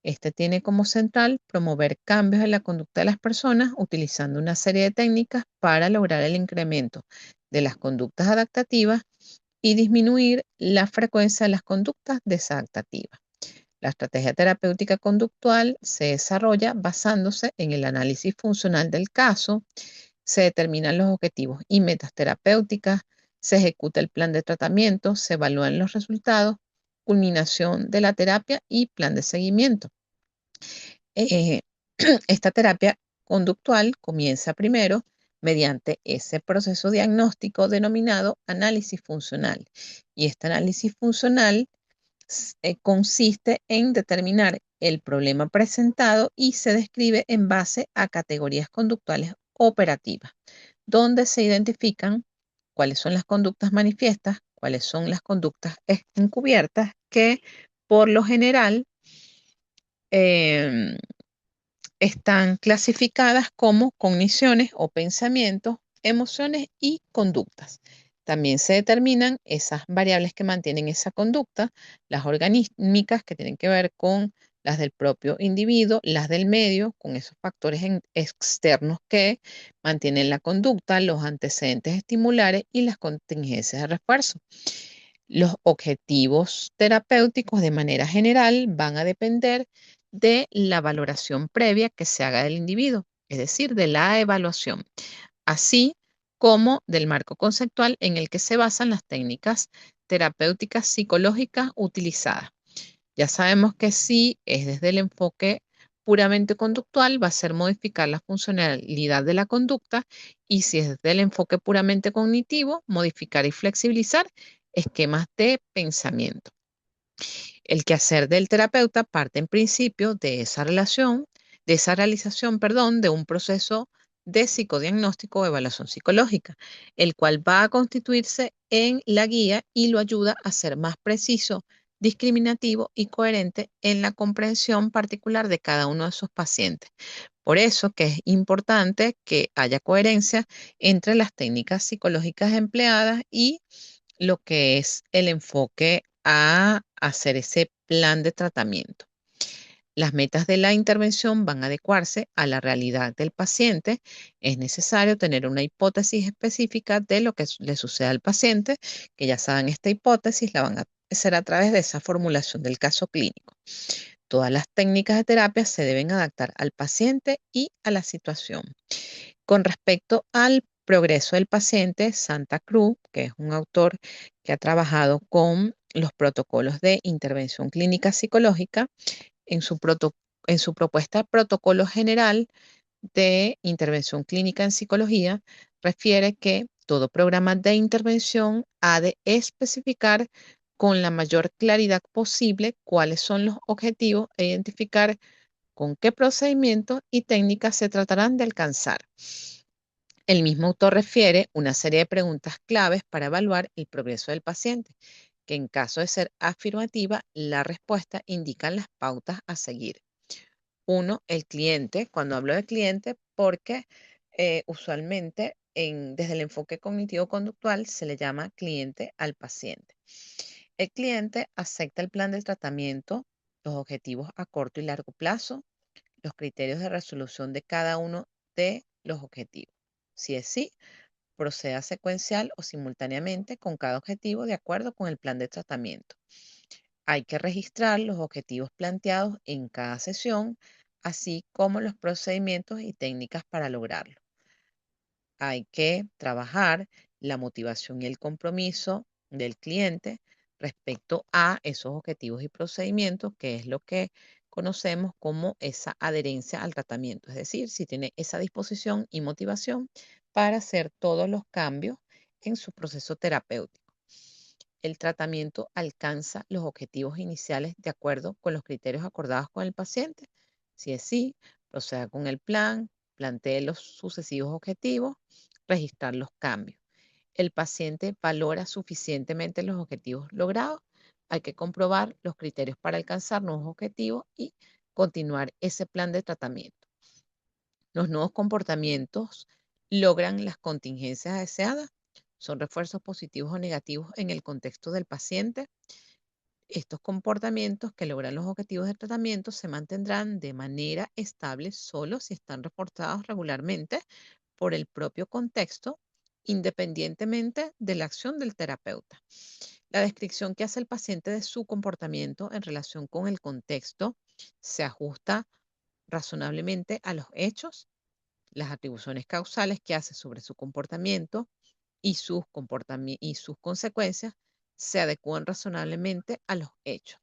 este tiene como central promover cambios en la conducta de las personas utilizando una serie de técnicas para lograr el incremento de las conductas adaptativas y disminuir la frecuencia de las conductas desadaptativas. La estrategia terapéutica conductual se desarrolla basándose en el análisis funcional del caso, se determinan los objetivos y metas terapéuticas, se ejecuta el plan de tratamiento, se evalúan los resultados, culminación de la terapia y plan de seguimiento. Eh, esta terapia conductual comienza primero mediante ese proceso diagnóstico denominado análisis funcional. Y este análisis funcional consiste en determinar el problema presentado y se describe en base a categorías conductuales operativas, donde se identifican cuáles son las conductas manifiestas, cuáles son las conductas encubiertas, que por lo general em, están clasificadas como cogniciones o pensamientos, emociones y conductas. También se determinan esas variables que mantienen esa conducta, las organímicas que tienen que ver con las del propio individuo, las del medio, con esos factores externos que mantienen la conducta, los antecedentes estimulares y las contingencias de refuerzo. Los objetivos terapéuticos de manera general van a depender de la valoración previa que se haga del individuo, es decir, de la evaluación, así como del marco conceptual en el que se basan las técnicas terapéuticas psicológicas utilizadas. Ya sabemos que si es desde el enfoque puramente conductual, va a ser modificar la funcionalidad de la conducta, y si es desde el enfoque puramente cognitivo, modificar y flexibilizar esquemas de pensamiento. El quehacer del terapeuta parte en principio de esa relación, de esa realización, perdón, de un proceso de psicodiagnóstico o evaluación psicológica, el cual va a constituirse en la guía y lo ayuda a ser más preciso, discriminativo y coherente en la comprensión particular de cada uno de sus pacientes. Por eso que es importante que haya coherencia entre las técnicas psicológicas empleadas y lo que es el enfoque a hacer ese plan de tratamiento. Las metas de la intervención van a adecuarse a la realidad del paciente. Es necesario tener una hipótesis específica de lo que le sucede al paciente, que ya saben, esta hipótesis la van a hacer a través de esa formulación del caso clínico. Todas las técnicas de terapia se deben adaptar al paciente y a la situación. Con respecto al progreso del paciente, Santa Cruz, que es un autor que ha trabajado con los protocolos de intervención clínica psicológica, en su, en su propuesta de protocolo general de intervención clínica en psicología, refiere que todo programa de intervención ha de especificar con la mayor claridad posible cuáles son los objetivos e identificar con qué procedimientos y técnicas se tratarán de alcanzar. El mismo autor refiere una serie de preguntas claves para evaluar el progreso del paciente, que en caso de ser afirmativa, la respuesta indica las pautas a seguir. Uno, el cliente. Cuando hablo de cliente, porque usualmente desde el enfoque cognitivo-conductual se le llama cliente al paciente. El cliente acepta el plan de tratamiento, los objetivos a corto y largo plazo, los criterios de resolución de cada uno de los objetivos. Si es sí, proceda secuencial o simultáneamente con cada objetivo de acuerdo con el plan de tratamiento. Hay que registrar los objetivos planteados en cada sesión, así como los procedimientos y técnicas para lograrlo. Hay que trabajar la motivación y el compromiso del cliente respecto a esos objetivos y procedimientos, que es lo que conocemos como esa adherencia al tratamiento, es decir, si tiene esa disposición y motivación para hacer todos los cambios en su proceso terapéutico. El tratamiento alcanza los objetivos iniciales de acuerdo con los criterios acordados con el paciente. Si es sí, proceda con el plan, plantee los sucesivos objetivos, registrar los cambios. El paciente valora suficientemente los objetivos logrados. Hay que comprobar los criterios para alcanzar nuevos objetivos y continuar ese plan de tratamiento. Los nuevos comportamientos logran las contingencias deseadas. Son refuerzos positivos o negativos en el contexto del paciente. Estos comportamientos que logran los objetivos de tratamiento se mantendrán de manera estable solo si están reportados regularmente por el propio contexto, independientemente de la acción del terapeuta. La descripción que hace el paciente de su comportamiento en relación con el contexto se ajusta razonablemente a los hechos, las atribuciones causales que hace sobre su comportamiento y sus consecuencias se adecúan razonablemente a los hechos.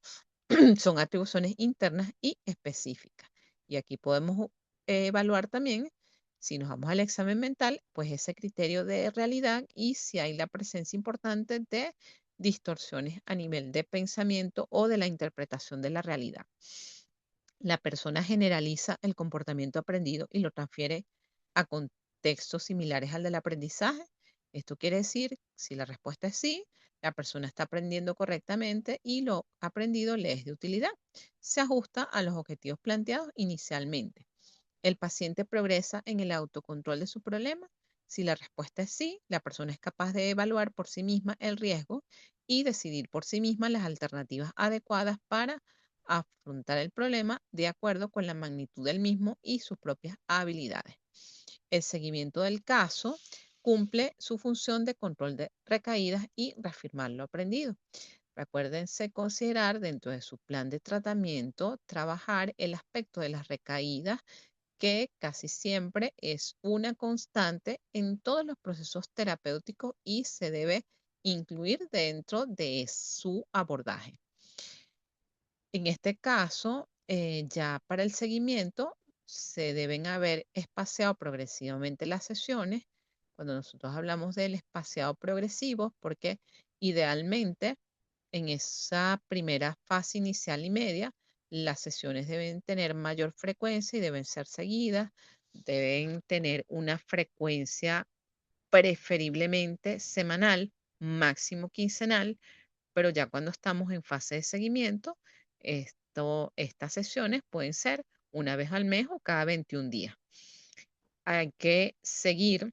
Son atribuciones internas y específicas. Y aquí podemos evaluar también, si nos vamos al examen mental, pues ese criterio de realidad y si hay la presencia importante de distorsiones a nivel de pensamiento o de la interpretación de la realidad. La persona generaliza el comportamiento aprendido y lo transfiere a contextos similares al del aprendizaje. Esto quiere decir, si la respuesta es sí, la persona está aprendiendo correctamente y lo aprendido le es de utilidad. Se ajusta a los objetivos planteados inicialmente. El paciente progresa en el autocontrol de su problema. Si la respuesta es sí, la persona es capaz de evaluar por sí misma el riesgo y decidir por sí misma las alternativas adecuadas para afrontar el problema de acuerdo con la magnitud del mismo y sus propias habilidades. El seguimiento del caso cumple su función de control de recaídas y reafirmar lo aprendido. Recuérdense considerar dentro de su plan de tratamiento trabajar el aspecto de las recaídas, que casi siempre es una constante en todos los procesos terapéuticos y se debe incluir dentro de su abordaje. En este caso, ya para el seguimiento, se deben haber espaciado progresivamente las sesiones. Cuando nosotros hablamos del espaciado progresivo, porque idealmente en esa primera fase inicial y media, las sesiones deben tener mayor frecuencia y deben ser seguidas, deben tener una frecuencia preferiblemente semanal, máximo quincenal, pero ya cuando estamos en fase de seguimiento, estas sesiones pueden ser una vez al mes o cada 21 días. Hay que seguir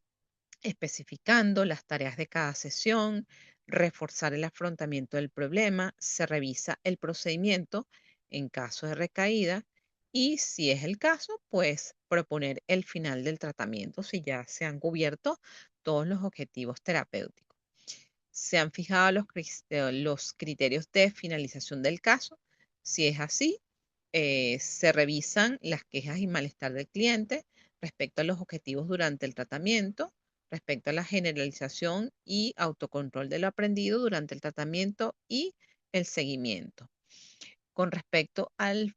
especificando las tareas de cada sesión, reforzar el afrontamiento del problema, se revisa el procedimiento en caso de recaída y si es el caso, pues proponer el final del tratamiento si ya se han cubierto todos los objetivos terapéuticos. Se han fijado los criterios de finalización del caso. Si es así, se revisan las quejas y malestar del cliente respecto a los objetivos durante el tratamiento, respecto a la generalización y autocontrol de lo aprendido durante el tratamiento y el seguimiento. Con respecto al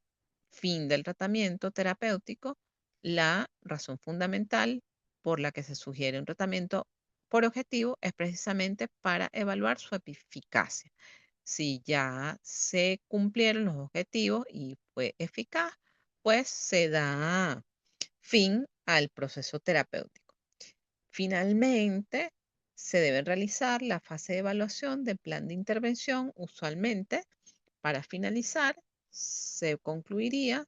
fin del tratamiento terapéutico, la razón fundamental por la que se sugiere un tratamiento por objetivo es precisamente para evaluar su eficacia. Si ya se cumplieron los objetivos y fue eficaz, pues se da fin al proceso terapéutico. Finalmente, se debe realizar la fase de evaluación del plan de intervención. Usualmente, para finalizar, se concluiría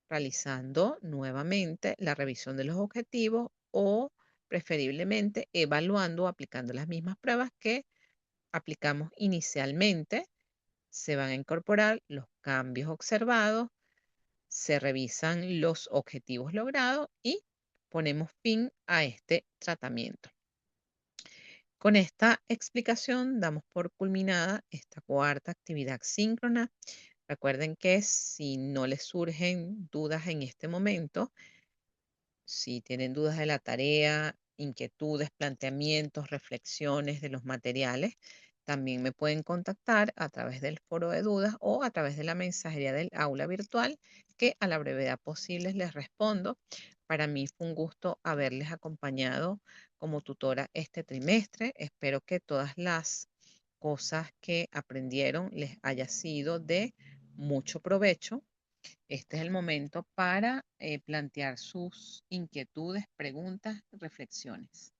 realizando nuevamente la revisión de los objetivos o preferiblemente evaluando o aplicando las mismas pruebas que aplicamos inicialmente. Se van a incorporar los cambios observados, se revisan los objetivos logrados y ponemos fin a este tratamiento. Con esta explicación damos por culminada esta cuarta actividad síncrona. Recuerden que si no les surgen dudas en este momento, si tienen dudas de la tarea inquietudes, planteamientos, reflexiones de los materiales, también me pueden contactar a través del foro de dudas o a través de la mensajería del aula virtual, que a la brevedad posible les respondo. Para mí fue un gusto haberles acompañado como tutora este trimestre. Espero que todas las cosas que aprendieron les haya sido de mucho provecho. Este es el momento para plantear sus inquietudes, preguntas, reflexiones.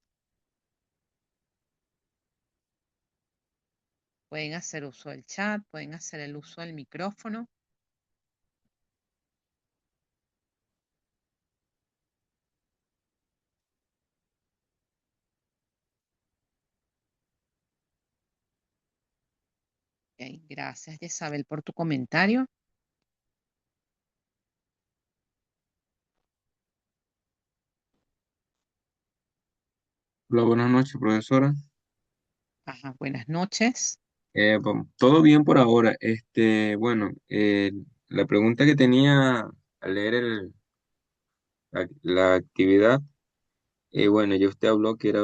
Pueden hacer uso del chat, pueden hacer el uso del micrófono. Ok, gracias, Isabel, por tu comentario. Hola, buenas noches, profesora. Ajá, buenas noches. Todo bien por ahora. Bueno, la pregunta que tenía al leer la actividad, bueno, ya usted habló que era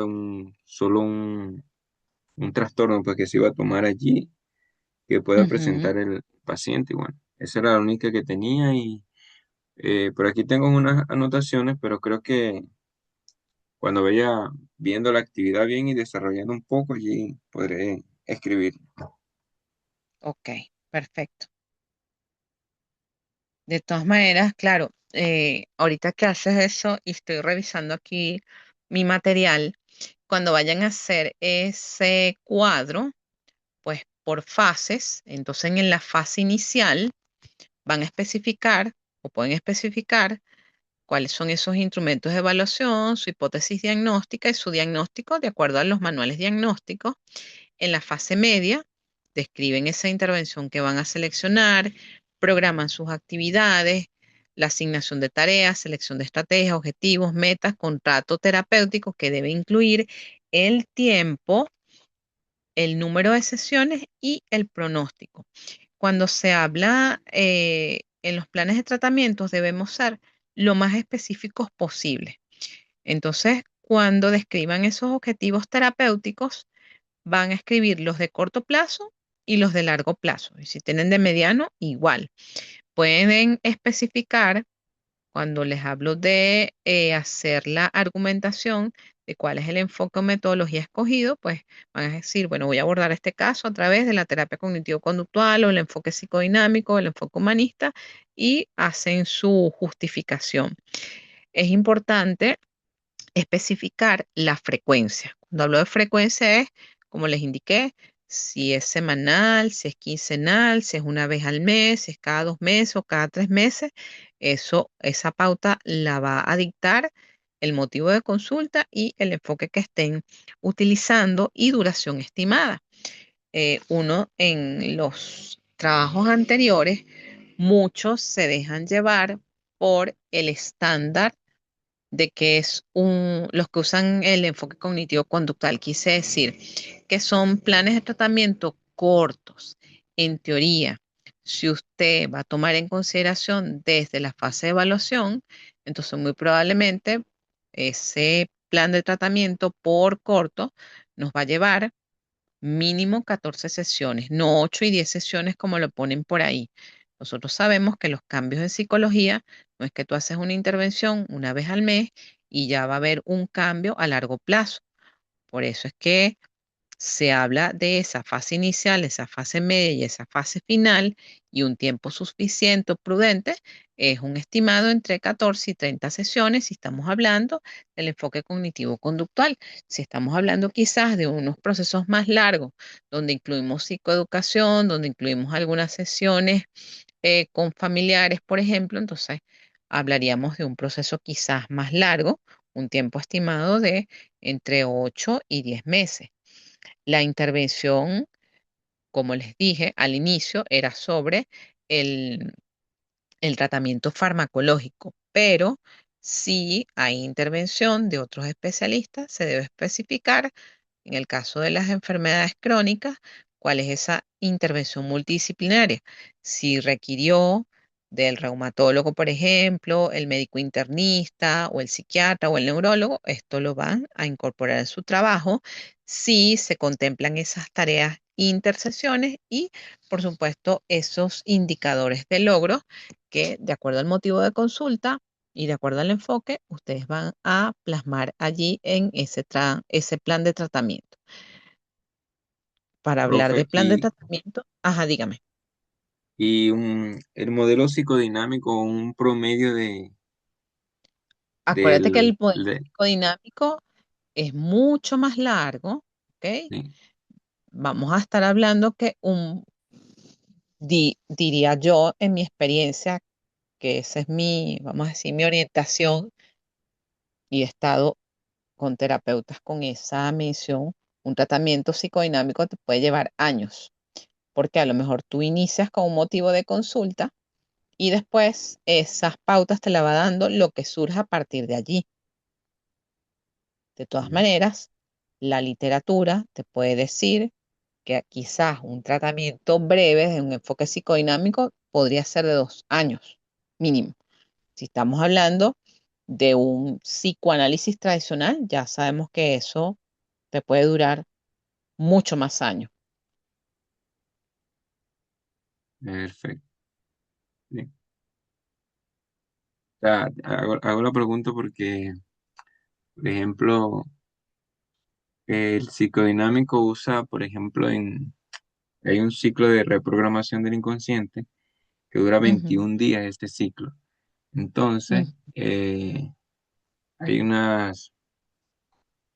solo un trastorno pues, que se iba a tomar allí, que pueda Ujú, presentar el paciente. Y bueno, esa era la única que tenía y por aquí tengo unas anotaciones, pero creo que cuando vaya viendo la actividad bien y desarrollando un poco, allí podré escribir. ok, perfecto. De todas maneras, claro, ahorita que haces eso y estoy revisando aquí mi material, cuando vayan a hacer ese cuadro, pues por fases, entonces en la fase inicial van a especificar o pueden especificar cuáles son esos instrumentos de evaluación, su hipótesis diagnóstica y su diagnóstico de acuerdo a los manuales diagnósticos. En la fase media, describen esa intervención que van a seleccionar, programan sus actividades, la asignación de tareas, selección de estrategias, objetivos, metas, contrato terapéutico que debe incluir el tiempo, el número de sesiones y el pronóstico. Cuando se habla en los planes de tratamiento, debemos ser lo más específicos posible. Entonces, cuando describan esos objetivos terapéuticos, van a escribir los de corto plazo y los de largo plazo. Y si tienen de mediano, igual. Pueden especificar cuando les hablo de hacer la argumentación de cuál es el enfoque o metodología escogido, pues van a decir, bueno, voy a abordar este caso a través de la terapia cognitivo-conductual o el enfoque psicodinámico, el enfoque humanista y hacen su justificación. Es importante especificar la frecuencia. Cuando hablo de frecuencia es, como les indiqué, si es semanal, si es quincenal, si es una vez al mes, si es cada 2 meses o cada 3 meses. Esa pauta la va a dictar el motivo de consulta y el enfoque que estén utilizando y duración estimada. Uno en los trabajos anteriores, muchos se dejan llevar por el estándar de que es los que usan el enfoque cognitivo-conductual. Quise decir que son planes de tratamiento cortos. En teoría, si usted va a tomar en consideración desde la fase de evaluación, entonces muy probablemente ese plan de tratamiento por corto nos va a llevar mínimo 14 sesiones, no 8 y 10 sesiones como lo ponen por ahí. Nosotros sabemos que los cambios en psicología no es que tú haces una intervención una vez al mes y ya va a haber un cambio a largo plazo. Por eso es que se habla de esa fase inicial, esa fase media y esa fase final, y un tiempo suficiente o prudente es un estimado entre 14 y 30 sesiones si estamos hablando del enfoque cognitivo-conductual. Si estamos hablando quizás de unos procesos más largos, donde incluimos psicoeducación, donde incluimos algunas sesiones con familiares, por ejemplo, entonces hablaríamos de un proceso quizás más largo, un tiempo estimado de entre 8 y 10 meses. La intervención, como les dije al inicio, era sobre el, el tratamiento farmacológico, pero si hay intervención de otros especialistas, se debe especificar, en el caso de las enfermedades crónicas, cuál es esa intervención multidisciplinaria. Si requirió del reumatólogo, por ejemplo, el médico internista o el psiquiatra o el neurólogo, esto lo van a incorporar en su trabajo si se contemplan esas tareas intersesiones y, por supuesto, esos indicadores de logro que, de acuerdo al motivo de consulta y de acuerdo al enfoque, ustedes van a plasmar allí en ese plan de tratamiento. Para hablar de Profe, plan de tratamiento, ajá, dígame. el modelo psicodinámico, un promedio Acuérdate que del, el modelo de- psicodinámico es mucho más largo, ¿ok? sí, Vamos a estar hablando que diría yo en mi experiencia, que esa es mi, vamos a decir, mi orientación y he estado con terapeutas con esa mención, un tratamiento psicodinámico te puede llevar años, porque a lo mejor tú inicias con un motivo de consulta y después esas pautas te la va dando lo que surja a partir de allí. De todas mm, maneras, la literatura te puede decir que quizás un tratamiento breve de un enfoque psicodinámico podría ser de 2 años mínimo. Si estamos hablando de un psicoanálisis tradicional, ya sabemos que eso te puede durar mucho más años. perfecto. Sí. O sea, hago la pregunta porque, por ejemplo, el psicodinámico usa, por ejemplo, hay un ciclo de reprogramación del inconsciente que dura Ujú, 21 días este ciclo. Entonces, ujú. hay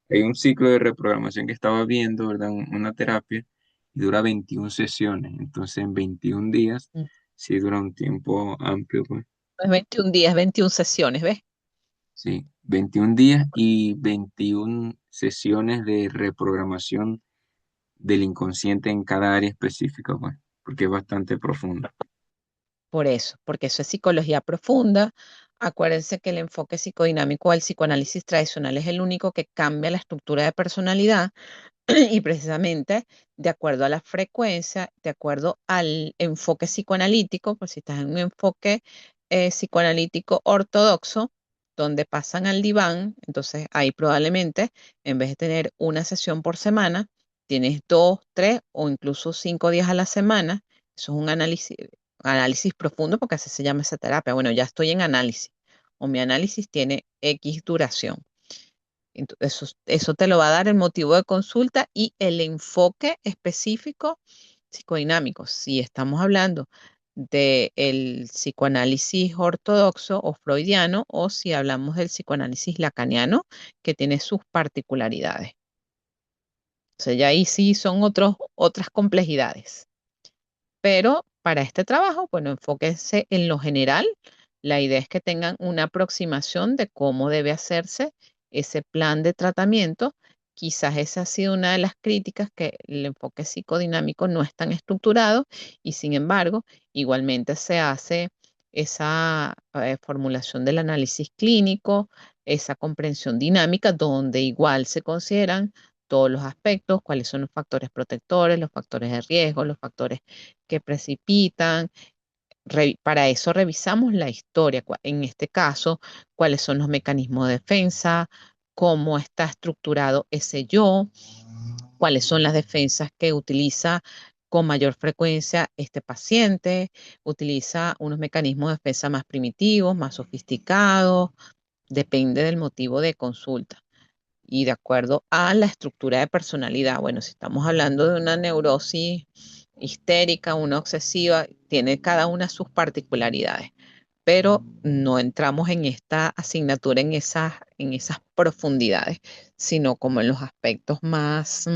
hay un ciclo de reprogramación que estaba viendo, ¿verdad? Una terapia y dura 21 sesiones. Entonces, en 21 días, Mm. sí dura un tiempo amplio, pues. No es 21 días, 21 sesiones, ¿ves? Sí, 21 días y 21 sesiones de reprogramación del inconsciente en cada área específica, pues, porque es bastante profunda. Por eso, porque eso es psicología profunda. Acuérdense que el enfoque psicodinámico al psicoanálisis tradicional es el único que cambia la estructura de personalidad y precisamente de acuerdo a la frecuencia, de acuerdo al enfoque psicoanalítico, pues si estás en un enfoque psicoanalítico ortodoxo, donde pasan al diván, entonces ahí probablemente en vez de tener una sesión por semana, tienes 2, 3 o incluso 5 días a la semana. Eso es un análisis profundo porque así se llama esa terapia. Bueno, ya estoy en análisis o mi análisis tiene X duración. Eso te lo va a dar el motivo de consulta y el enfoque específico psicodinámico. Si estamos hablando del psicoanálisis ortodoxo o freudiano o si hablamos del psicoanálisis lacaniano, que tiene sus particularidades. O sea, ya ahí sí son otras complejidades. Pero para este trabajo, bueno, enfóquense en lo general. La idea es que tengan una aproximación de cómo debe hacerse ese plan de tratamiento. Quizás esa ha sido una de las críticas, que el enfoque psicodinámico no es tan estructurado y sin embargo, igualmente se hace esa formulación del análisis clínico, esa comprensión dinámica, donde igual se consideran todos los aspectos, cuáles son los factores protectores, los factores de riesgo, los factores que precipitan. Para eso revisamos la historia, en este caso, cuáles son los mecanismos de defensa, cómo está estructurado ese yo, cuáles son las defensas que utiliza con mayor frecuencia este paciente, utiliza unos mecanismos de defensa más primitivos, más sofisticados, depende del motivo de consulta y de acuerdo a la estructura de personalidad. Bueno, si estamos hablando de una neurosis histérica, una obsesiva, tiene cada una sus particularidades, pero no entramos en esta asignatura en esas profundidades, sino como en los aspectos más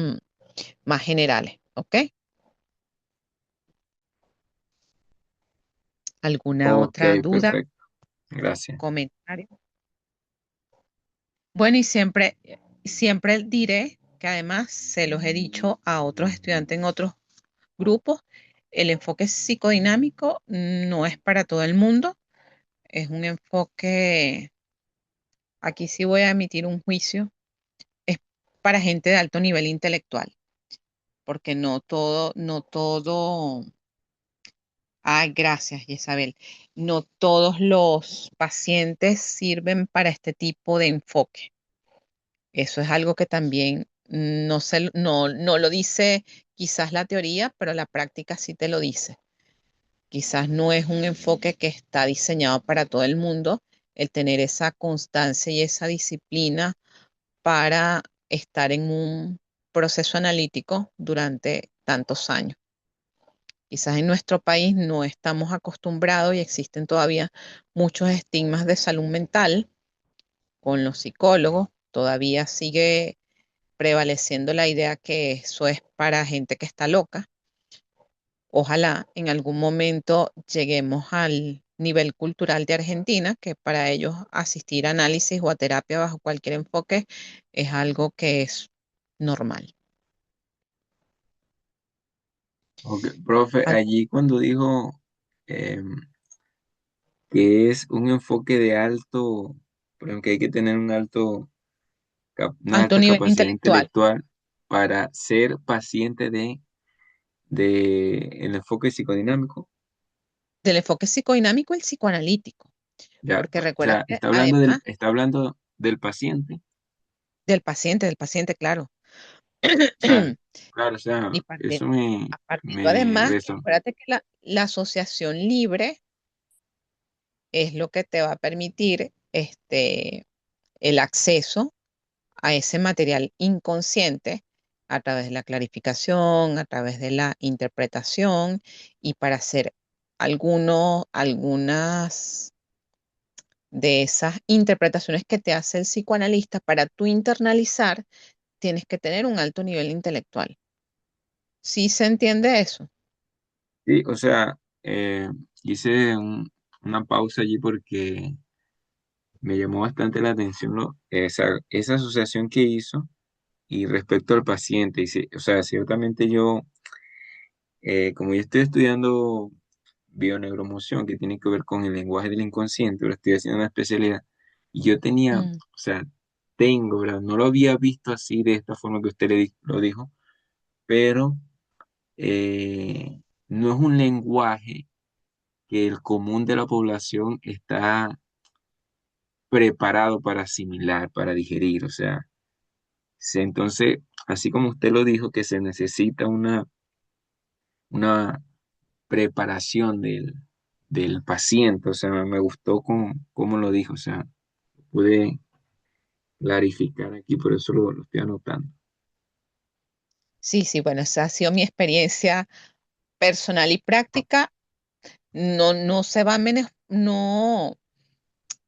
generales, ¿ok? ¿Alguna Ok, otra duda, perfecto. Gracias. comentario? Bueno, y siempre diré que además se los he dicho a otros estudiantes en otros grupos, el enfoque psicodinámico no es para todo el mundo, es un enfoque, aquí sí voy a emitir un juicio, es para gente de alto nivel intelectual, porque no todo, ay, gracias, Isabel, no todos los pacientes sirven para este tipo de enfoque. Eso es algo que también no lo dice quizás la teoría, pero la práctica sí te lo dice. Quizás no es un enfoque que está diseñado para todo el mundo, el tener esa constancia y esa disciplina para estar en un proceso analítico durante tantos años. Quizás en nuestro país no estamos acostumbrados y existen todavía muchos estigmas de salud mental con los psicólogos. Todavía sigue prevaleciendo la idea que eso es para gente que está loca. Ojalá en algún momento lleguemos al nivel cultural de Argentina, que para ellos asistir a análisis o a terapia bajo cualquier enfoque es algo que es normal. Ok, profe, Al- allí cuando dijo em, que es un enfoque de alto, por ejemplo, que hay que tener una Alto alta nivel capacidad intelectual. intelectual para ser paciente de el enfoque psicodinámico. Del enfoque psicodinámico el psicoanalítico, Ya, porque o recuerda sea, que además está hablando del paciente, claro. o sea, claro, o sea, Y eso partiendo me además, resonó. acuérdate que la asociación libre es lo que te va a permitir el acceso a ese material inconsciente a través de la clarificación, a través de la interpretación y para hacer algunas de esas interpretaciones que te hace el psicoanalista para tú internalizar, tienes que tener un alto nivel intelectual. ¿Sí se entiende eso? Sí, o sea, hice una pausa allí porque me llamó bastante la atención esa asociación que hizo y respecto al paciente. Y o sea, ciertamente yo, como yo estoy estudiando bioneuromoción, que tiene que ver con el lenguaje del inconsciente, pero estoy haciendo una especialidad, y yo tenía, Mm. o sea, tengo, ¿verdad? No lo había visto así de esta forma que usted lo dijo, pero no es un lenguaje que el común de la población está preparado para asimilar, para digerir. O sea, entonces, así como usted lo dijo, que se necesita una preparación del paciente, o sea, me gustó cómo lo dijo, o sea, pude clarificar aquí, por eso lo estoy anotando. Sí, sí, bueno, esa ha sido mi experiencia personal y práctica. No se va a no,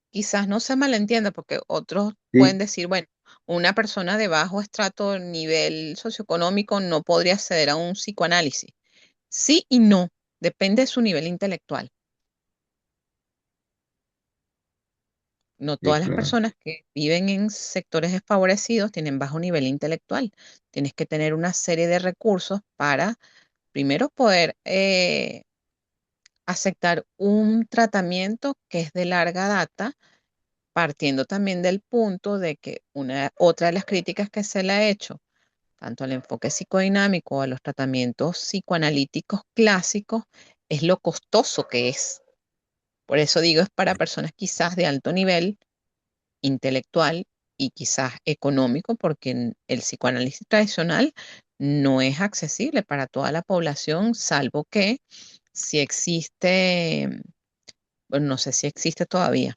quizás no se malentienda porque otros pueden Sí, decir, bueno, una persona de bajo estrato, nivel socioeconómico, no podría acceder a un psicoanálisis. Sí y no, depende de su nivel intelectual. No sí, todas las claro. personas que viven en sectores desfavorecidos tienen bajo nivel intelectual. Tienes que tener una serie de recursos para, primero, poder aceptar un tratamiento que es de larga data, partiendo también del punto de que otra de las críticas que se le ha hecho, tanto al enfoque psicodinámico o a los tratamientos psicoanalíticos clásicos, es lo costoso que es. Por eso digo, es para personas quizás de alto nivel intelectual y quizás económico, porque el psicoanálisis tradicional no es accesible para toda la población, salvo que si existe, bueno, no sé si existe todavía,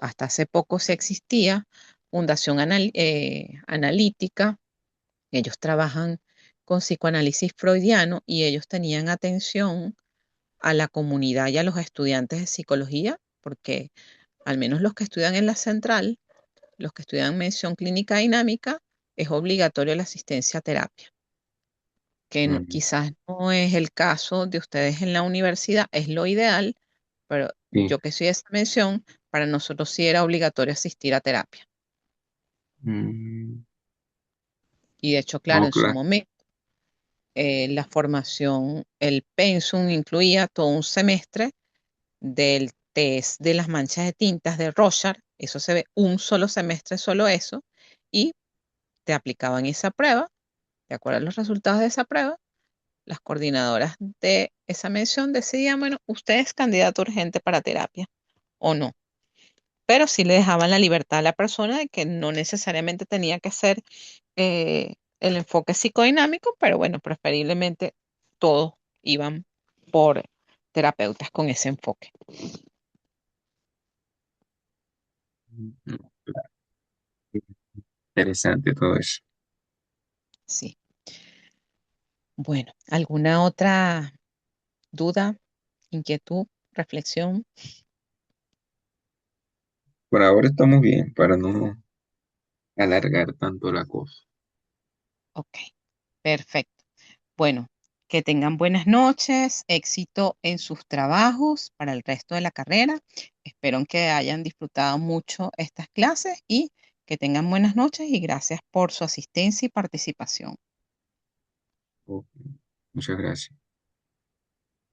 hasta hace poco sí existía Fundación Analítica, ellos trabajan con psicoanálisis freudiano y ellos tenían atención a la comunidad y a los estudiantes de psicología, porque al menos los que estudian en la central, los que estudian mención clínica dinámica, es obligatorio la asistencia a terapia, que Mm, quizás no es el caso de ustedes en la universidad, es lo ideal, pero sí. yo que soy de esa mención, para nosotros sí era obligatorio asistir a terapia. Mm, Y de hecho, claro, no, en su claro. momento, la formación, el pensum incluía todo un semestre del test de las manchas de tintas de Rorschach, eso se ve un solo semestre, solo eso, y te aplicaban esa prueba, de acuerdo a los resultados de esa prueba, las coordinadoras de esa mención decidían, bueno, usted es candidato urgente para terapia o no. Pero sí le dejaban la libertad a la persona de que no necesariamente tenía que ser el enfoque psicodinámico, pero bueno, preferiblemente todos iban por terapeutas con ese enfoque. No, claro, interesante todo eso. Sí. Bueno, ¿alguna otra duda, inquietud, reflexión? Por ahora estamos bien, para no alargar tanto la cosa. Ok, perfecto. Bueno, que tengan buenas noches, éxito en sus trabajos para el resto de la carrera. Espero que hayan disfrutado mucho estas clases y que tengan buenas noches y gracias por su asistencia y participación. Ok, muchas gracias.